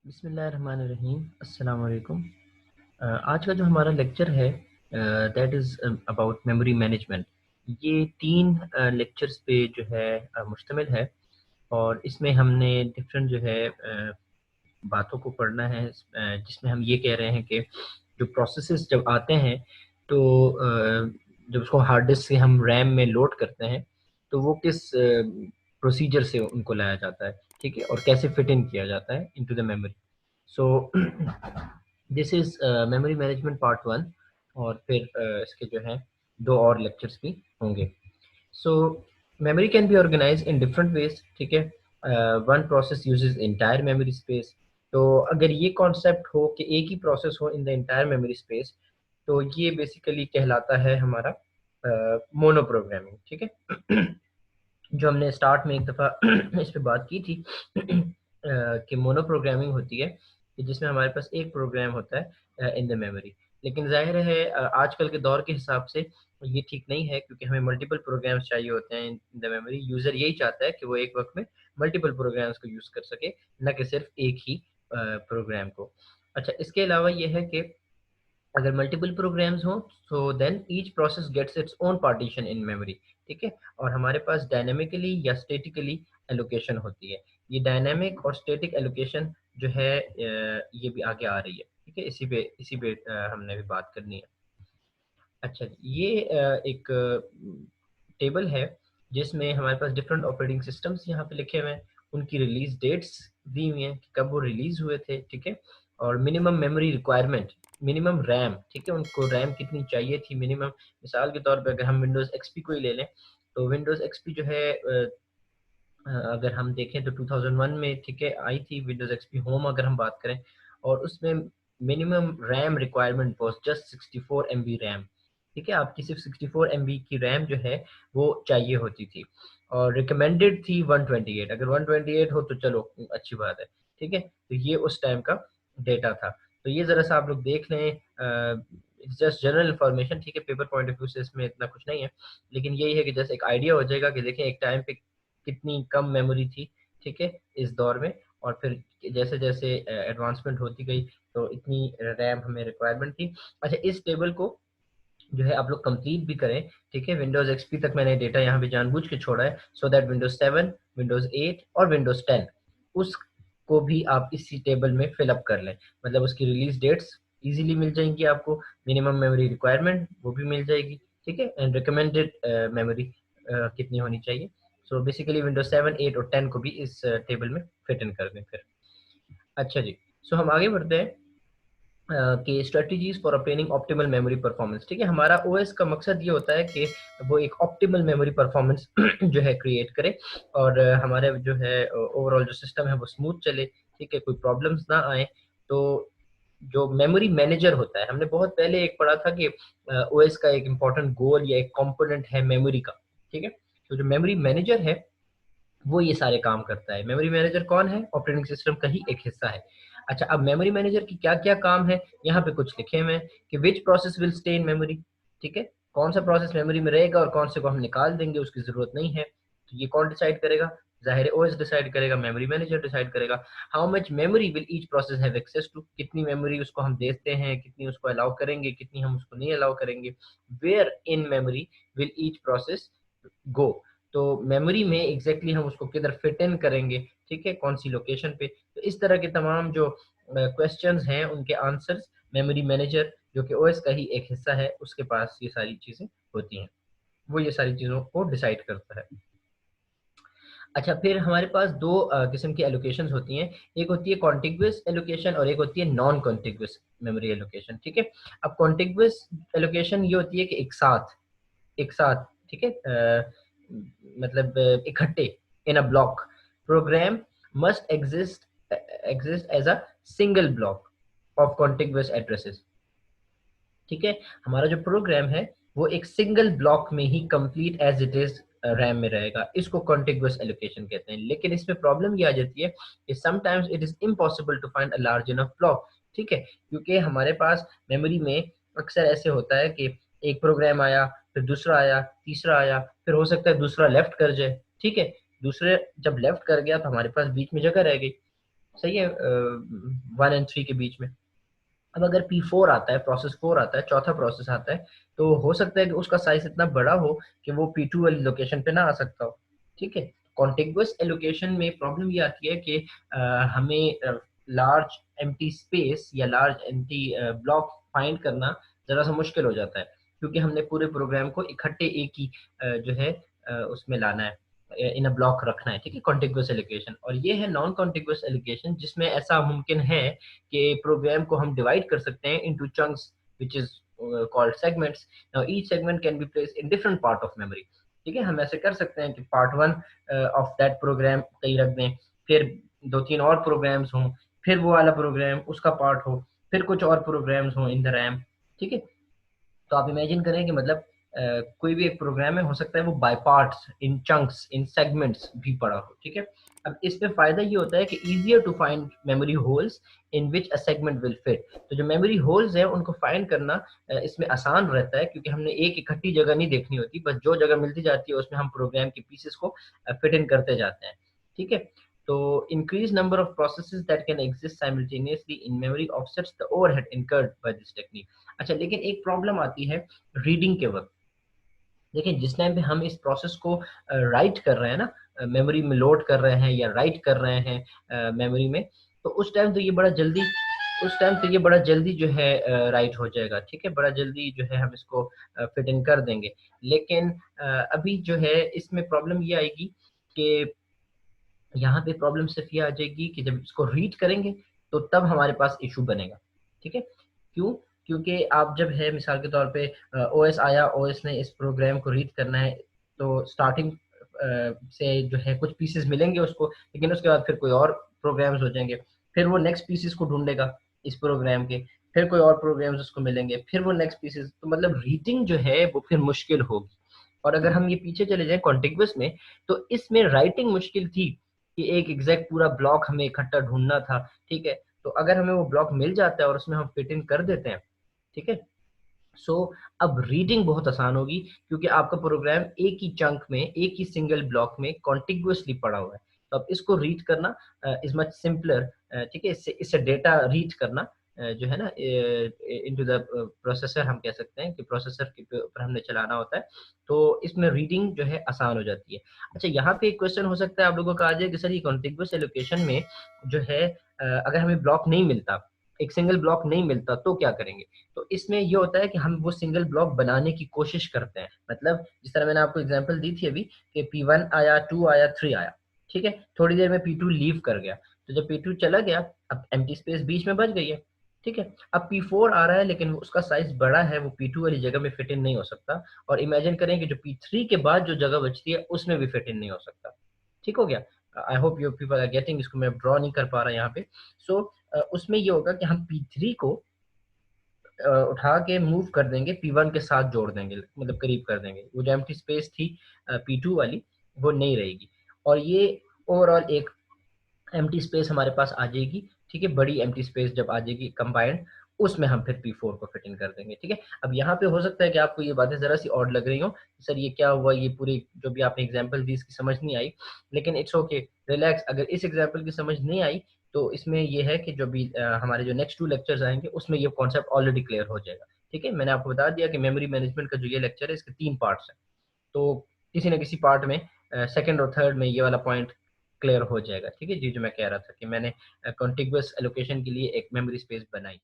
बिस्मिल्लाहिर्रहमानिर्रहीम। अस्सलाम वालेकुम। आज का जो हमारा लेक्चर है that is about memory management. ये 3 लेक्चर्स पे जो है मुश्तमिल है और इसमें हमने डिफरेंट जो है बातों को पढ़ना है, जिसमें हम ये कह रहे हैं कि जो प्रोसेसेस जब आते हैं तो जब उसको हार्ड डिस्क से हम रैम में लोड करते हैं तो वो किस प्रोसीजर से उनको लाया जाता है, ठीक है, और कैसे फिट इन किया जाता है into the memory. So this is memory management part one. और फिर इसके जो है 2 और लेक्चर्स भी होंगे। So memory can be organize in different ways, ठीक है। One process uses entire memory space. तो अगर ये कॉन्सेप्ट हो कि एक ही प्रोसेस हो in the entire memory space, तो ये बेसिकली कहलाता है हमारा मोनो प्रोग्रामिंग, ठीक है। जो हमने स्टार्ट में एक दफ़ा इस पे बात की थी कि मोनो प्रोग्रामिंग होती है कि जिसमें हमारे पास एक प्रोग्राम होता है इन द मेमोरी। लेकिन ज़ाहिर है आजकल के दौर के हिसाब से ये ठीक नहीं है, क्योंकि हमें मल्टीपल प्रोग्राम्स चाहिए होते हैं इन द मेमोरी। यूज़र यही चाहता है कि वो एक वक्त में मल्टीपल प्रोग्राम्स को यूज़ कर सके, न कि सिर्फ एक ही प्रोग्राम को। अच्छा, इसके अलावा ये है कि अगर मल्टीपल प्रोग्राम्स हों so then each process gets its own partition in memory, ठीक है। और हमारे पास डायनेमिकली या स्टैटिकली एलोकेशन होती है। ये डायनेमिक और स्टैटिक एलोकेशन जो है ये भी आगे आ रही है, ठीक है। इसी पे हमने भी बात करनी है। अच्छा जी, ये एक टेबल है जिसमें हमारे पास डिफरेंट ऑपरेटिंग सिस्टम्स यहाँ पे लिखे हुए हैं, उनकी रिलीज डेट्स दी हुई हैं कि कब वो रिलीज हुए थे, ठीक है। और minimum memory requirement, minimum RAM, ठीक है, उनको रैम कितनी चाहिए थी मिनिमम। मिसाल के तौर पे अगर हम विंडोज़ एक्सपी को ही ले लें तो विंडोज़ एक्सपी जो है अगर हम देखें तो 2001 में, ठीक है, आई थी विंडोज़ एक्सपी होम अगर हम बात करें। और उसमें minimum RAM requirement was just 64 MB RAM, ठीक है। आपकी सिर्फ 64 एमबी की रैम जो है वो चाहिए होती थी। और रिकमेंडेड थी 128। अगर 128 हो तो चलो अच्छी बात है, ठीक है। तो ये उस टाइम का डेटा था। तो ये ज़रा सा आप लोग देख लें, जस्ट जनरल इंफॉर्मेशन, ठीक है। पेपर पॉइंट ऑफ व्यू से इसमें इतना कुछ नहीं है, लेकिन यही है कि जैसे एक आइडिया हो जाएगा कि देखें एक टाइम पे कितनी कम मेमोरी थी, ठीक है, इस दौर में। और फिर जैसे जैसे एडवांसमेंट होती गई तो इतनी रैम हमें रिक्वायरमेंट थी। अच्छा, इस टेबल को जो है आप लोग कंप्लीट भी करें, ठीक है। विंडोज एक्सपी तक मैंने डेटा यहाँ पे जानबूझ के छोड़ा है सो दैट विंडोज 7, विंडोज 8 और विंडोज 10 उसको भी आप इसी टेबल में फिल अप कर लें। मतलब उसकी रिलीज डेट्स इजीली मिल जाएंगी आपको, मिनिमम मेमोरी रिक्वायरमेंट वो भी मिल जाएगी, ठीक है, एंड रिकमेंडेड मेमोरी कितनी होनी चाहिए। सो बेसिकली विंडोज 7, 8 और 10 को भी इस टेबल में फिट इन कर दें फिर। अच्छा जी, सो हम आगे बढ़ते हैं कि strategies for obtaining optimal memory performance, ठीक है। हमारा ओएस का मकसद ये होता है कि वो एक ऑप्टिमल मेमोरी परफॉर्मेंस जो है क्रिएट करे और हमारे जो है ओवरऑल जो सिस्टम है वो स्मूथ चले, ठीक है, कोई प्रॉब्लम्स ना आए। तो जो मेमोरी मैनेजर होता है, हमने बहुत पहले एक पढ़ा था कि ओएस का एक इम्पॉर्टेंट गोल या एक कंपोनेंट है मेमोरी का, ठीक है। तो जो मेमोरी मैनेजर है वो ये सारे काम करता है। मेमोरी मैनेजर कौन है? ऑपरेटिंग सिस्टम का ही एक हिस्सा है। अच्छा, अब मेमोरी मैनेजर की क्या-क्या काम है? यहाँ पे कुछ लिखे हुए हैं कि which process will stay in memory, ठीक है? कौन सा प्रोसेस मेमोरी में रहेगा और कौन से को हम निकाल देंगे, उसकी ज़रूरत नहीं है। तो ये कौन डिसाइड करेगा? ज़ाहिर है ओएस डिसाइड करेगा, मेमोरी मैनेजर डिसाइड करेगा। How much memory will each process have access to, कितनी मेमोरी उसको हम देते हैं, कितनी उसको अलाउ करेंगे, कितनी हम उसको नहीं अलाउ करेंगे। Where in memory will each process go, तो मेमोरी में एग्जैक्टली हम उसको किधर फिट इन करेंगे, ठीक है, कौन सी लोकेशन पे। तो इस तरह के तमाम जो क्वेश्चंस हैं उनके आंसर्स मेमोरी मैनेजर जो कि ओएस का ही एक हिस्सा है उसके पास ये सारी चीज़ें होती हैं, वो ये सारी चीज़ों को डिसाइड करता है। अच्छा, फिर हमारे पास 2 किस्म की एलोकेशंस होती हैं। एक होती है कॉन्टिग्युअस एलोकेशन और एक होती है नॉन कॉन्टिग्युअस मेमोरी एलोकेशन, ठीक है। अब कॉन्टिग्युअस एलोकेशन ये होती है कि एक साथ, ठीक है, मतलब इकट्ठे in a block program must exist as a single block of contiguous addresses, ठीक है। हमारा जो प्रोग्राम है वो एक सिंगल ब्लॉक में ही complete as it is RAM में रहेगा। इसको कॉन्टिग्युअस एलोकेशन कहते हैं। लेकिन इसमें प्रॉब्लम ये आ जाती है कि sometimes it is impossible to find a large enough block, ठीक है, क्योंकि हमारे पास मेमोरी में अक्सर ऐसे होता है कि एक प्रोग्राम आया, फिर दूसरा आया, तीसरा आया, फिर हो सकता है दूसरा लेफ्ट कर जाए, ठीक है। दूसरे जब लेफ्ट कर गया तो हमारे पास बीच में जगह रह गई। सही है, 1 और 3 के बीच में। अब अगर P4 आता है, प्रोसेस 4 आता है, चौथा प्रोसेस आता है, तो हो सकता है कि उसका साइज इतना बड़ा हो कि वो P2 वाली लोकेशन पे ना आ सकता हो। ठीक है, कॉन्टिगुअस एलोकेशन में प्रॉब्लम ये आती है कि हमें लार्ज एम्प्टी स्पेस या लार्ज एम्प्टी ब्लॉक फाइंड करना ज़रा सा मुश्किल हो जाता है, क्योंकि हमने पूरे प्रोग्राम को इकट्ठे एक ही जो है उसमें लाना है, इन अ ब्लॉक रखना है। ठीक है, कॉन्टिगुअस एलोकेशन। और ये है नॉन कॉन्टिगुअस एलोकेशन, जिसमें ऐसा मुमकिन है कि प्रोग्राम को हम डिवाइड कर सकते हैं into chunks, which is called segments. Now each segment can be placed in different part of memory. ठीक है, हम ऐसे कर सकते हैं कि पार्ट 1 ऑफ दैट प्रोग्राम कहीं रख दें, फिर 2-3 और प्रोग्राम्स हों, फिर वो वाला प्रोग्राम उसका पार्ट हो, फिर कुछ और प्रोग्राम्स हों इन द रैम। ठीक है, तो आप इमेजिन करें कि मतलब कोई भी एक प्रोग्राम में हो सकता है वो by parts, in chunks, in segments भी पड़ा हो। ठीक है, अब इसमें फायदा ये होता है कि easier to find memory holes in which a segment will fit. तो जो मेमोरी होल्स हैं उनको फाइंड करना इसमें आसान रहता है, क्योंकि हमने एक इकट्ठी जगह नहीं देखनी होती, बस जो जगह मिलती जाती है उसमें हम प्रोग्राम के पीसेस को फिट इन करते जाते हैं। ठीक है, तो increased number of processes that can exist simultaneously in memory offsets the overhead incurred by this technique। अच्छा, लेकिन एक प्रॉब्लम आती है रीडिंग के वक्त। देखिए, जिस टाइम पे हम इस प्रोसेस को राइट कर रहे हैं ना, मेमोरी में लोड कर रहे हैं या राइट कर रहे हैं मेमोरी में, तो उस टाइम तो ये बड़ा जल्दी, उस टाइम तो ये बड़ा जल्दी जो है राइट हो जाएगा। ठीक है, बड़ा जल्दी जो है हम इसको फिट इन कर देंगे। लेकिन अभी जो है इसमें प्रॉब्लम ये आएगी कि यहाँ पे प्रॉब्लम सिर्फ ये आ जाएगी कि जब इसको रीड करेंगे तो तब हमारे पास इशू बनेगा। ठीक है, क्यों? क्योंकि आप जब है मिसाल के तौर पे ओएस आया, ओएस ने इस प्रोग्राम को रीड करना है, तो स्टार्टिंग से जो है कुछ पीसेस मिलेंगे उसको, लेकिन उसके बाद फिर कोई और प्रोग्राम्स हो जाएंगे, फिर वो नेक्स्ट पीसेस को ढूंढेगा इस प्रोग्राम के, फिर कोई और प्रोग्राम्स उसको मिलेंगे, फिर वो नेक्स्ट पीसेस, तो मतलब रीडिंग जो है वो फिर मुश्किल होगी। और अगर हम ये पीछे चले जाएं कॉन्टिगुअस में, तो इसमें राइटिंग मुश्किल थी कि एक एग्जैक्ट पूरा ब्लॉक हमें इकट्ठा ढूंढना था। ठीक है, तो अगर हमें वो ब्लॉक मिल जाता है और उसमें हम फिट इन कर देते हैं, ठीक है, सो अब रीडिंग बहुत आसान होगी, क्योंकि आपका प्रोग्राम एक ही चंक में, एक ही सिंगल ब्लॉक में कॉन्टिग्युअसली पड़ा हुआ है। तो अब इसको रीड करना इज मच सिंपलर। ठीक है, इससे इससे डेटा रीड करना जो है ना इनटू द प्रोसेसर, हम कह सकते हैं कि प्रोसेसर के ऊपर हमने चलाना होता है, तो इसमें रीडिंग जो है आसान हो जाती है। अच्छा, यहाँ पे एक क्वेश्चन हो सकता है आप लोगों का आ जाए कि सर ये कॉन्टिग्युअस एलोकेशन में जो है अगर हमें ब्लॉक नहीं मिलता, एक सिंगल ब्लॉक नहीं मिलता, तो क्या करेंगे? तो इसमें ये होता है कि हम वो सिंगल ब्लॉक बनाने की कोशिश करते हैं। मतलब जिस तरह मैंने आपको एग्जांपल दी थी अभी कि P1 आया, 2 आया, 3 आया। ठीक है, थोड़ी देर में P2 लीव कर गया, तो जब P2 चला गया, अब एम्प्टी स्पेस बीच में बच गई है। ठीक है, अब P4 आ रहा है, लेकिन उसका साइज बड़ा है, वो P2 वाली जगह में फिट इन नहीं हो सकता। और इमेजिन करें कि जो P3 के बाद जो जगह बचती है उसमें भी फिट इन नहीं हो सकता। ठीक हो गया? I hope you people are getting. इसको मैं ड्रॉ नहीं कर पा रहा यहाँ पे। सो उसमें ये होगा कि हम P3 को उठा के मूव कर देंगे, P1 के साथ जोड़ देंगे, मतलब करीब कर देंगे। वो जो एम्प्टी स्पेस थी P2 वाली, वो नहीं रहेगी, और ये ओवरऑल एक एम्प्टी स्पेस हमारे पास आ जाएगी। ठीक है, बड़ी एम्प्टी स्पेस जब आ जाएगी कंबाइंड, उसमें हम फिर P4 को फिट इन कर देंगे। ठीक है, अब यहाँ पे हो सकता है कि आपको ये बातें जरा सी ऑड लग रही हो, सर ये क्या हुआ, ये पूरी जो भी आपने एग्जांपल दी इसकी समझ नहीं आई। लेकिन इट्स ओके, रिलैक्स। अगर इस एग्जांपल की समझ नहीं आई, तो इसमें ये है कि जो भी हमारे जो नेक्स्ट 2 लेक्चर्स आएंगे उसमें ये कॉन्सेप्ट ऑलरेडी क्लियर हो जाएगा। ठीक है, मैंने आपको बता दिया कि मेमोरी मैनेजमेंट का जो ये लेक्चर है, इसके 3 पार्ट्स हैं, तो किसी न किसी पार्ट में सेकंड और थर्ड में ये वाला पॉइंट क्लियर हो जाएगा। ठीक है जी, जो मैं कह रहा था कि मैंने कॉन्टिगुअस एलोकेशन के लिए एक मेमोरी स्पेस बनाई।